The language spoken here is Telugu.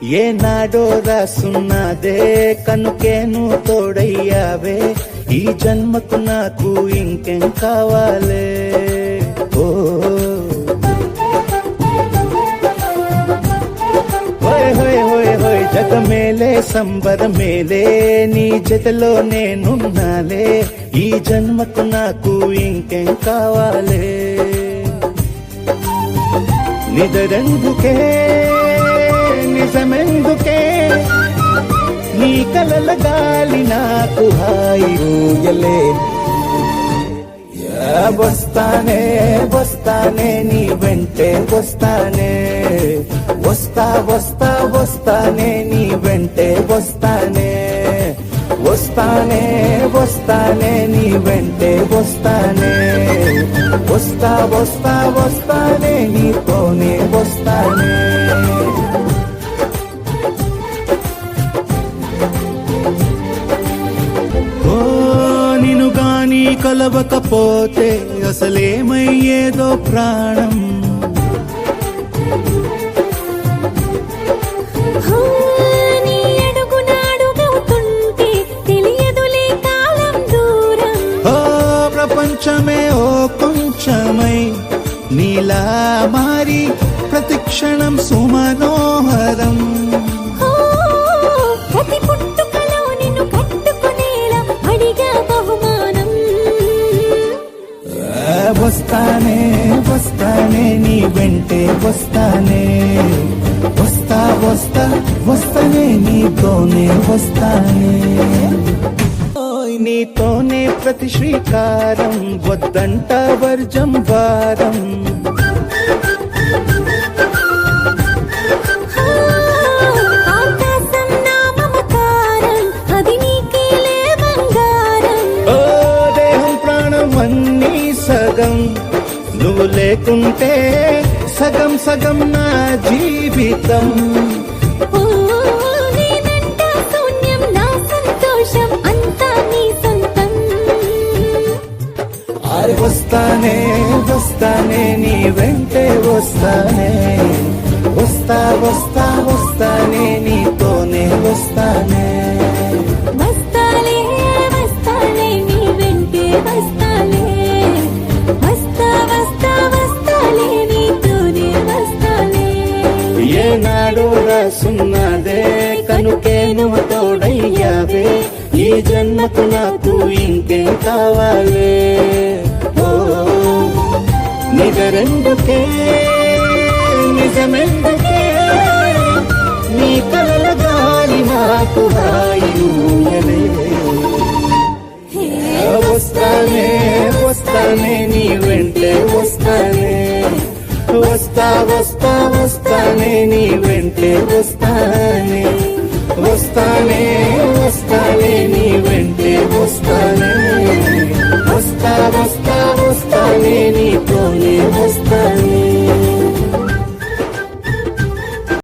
ఏనాడో రాసున్నదే కనుకేను తోడయ్యావే, ఈ జన్మకు నాకు ఇంకేం కావాలే. ఓ హోయ్ హోయ్ హోయ్ హోయ్ జగమేలే సంబరమేలే, నీ జతలో నేనున్నాలే, ఈ జన్మకు నాకు ఇంకేం కావాలే. నిదరెందుకే నిజమెందుకే, నీ కలల గాలి నాకు హాయి ఊయలే. వస్తానే వస్తానే నీ వెంటే వస్తానే, వస్తా వస్తా వస్తానే నీ వెంటే వస్తానే, వస్తానే వస్తానే నీ వెంటే వస్తానే, వస్తా వస్తా వస్తానే నీతోనే వస్తానే. నిన్ను గాని కలవకపోతే అసలేమయ్యేదో ప్రాణం. ప్రపంచమే ఓ కొంచెమై నీలా మారి ప్రతిక్షణం సుమనోహరం. ప్రతి పుట్టుకలో నిన్ను కట్టుకునేలా అడిగా బహుమానం. వస్తానే వస్తానే నీ వెంటే వస్తానే, వస్తా వస్తా వస్తానే నీతోనే వస్తానే. నీతోనే ప్రతి శ్రీకారం, వద్దంట వర్జం వారం. ఓ దేహం ప్రాణం అన్నీ సగం, నువ్వు లేకుంటే సగం సగం నా జీవితం. వస్తానే వస్తానే నీ వెంటే వస్తానే, వస్తా వస్తా వస్తానే నీతోనే వస్తానే. వస్తాలే వస్తాలే నీ వెంటే వస్తాలే, వస్తా వస్తా వస్తాలే నీతోనే వస్తాలే. ఏనాడు రాసున్నదే కనుకేను తోడయ్యావే, ఈ జన్మకు నాకు ఇంకేం కావాలే. నిజరెందుకే నిజమెందుకే, నీ కలల గాలి నాకు హాయి ఊయలే. వస్తానే వస్తానే నీ వెంటే వస్తానే, వస్తా వస్తా వస్తానే నీ వెంటే వస్తానే, వస్తానే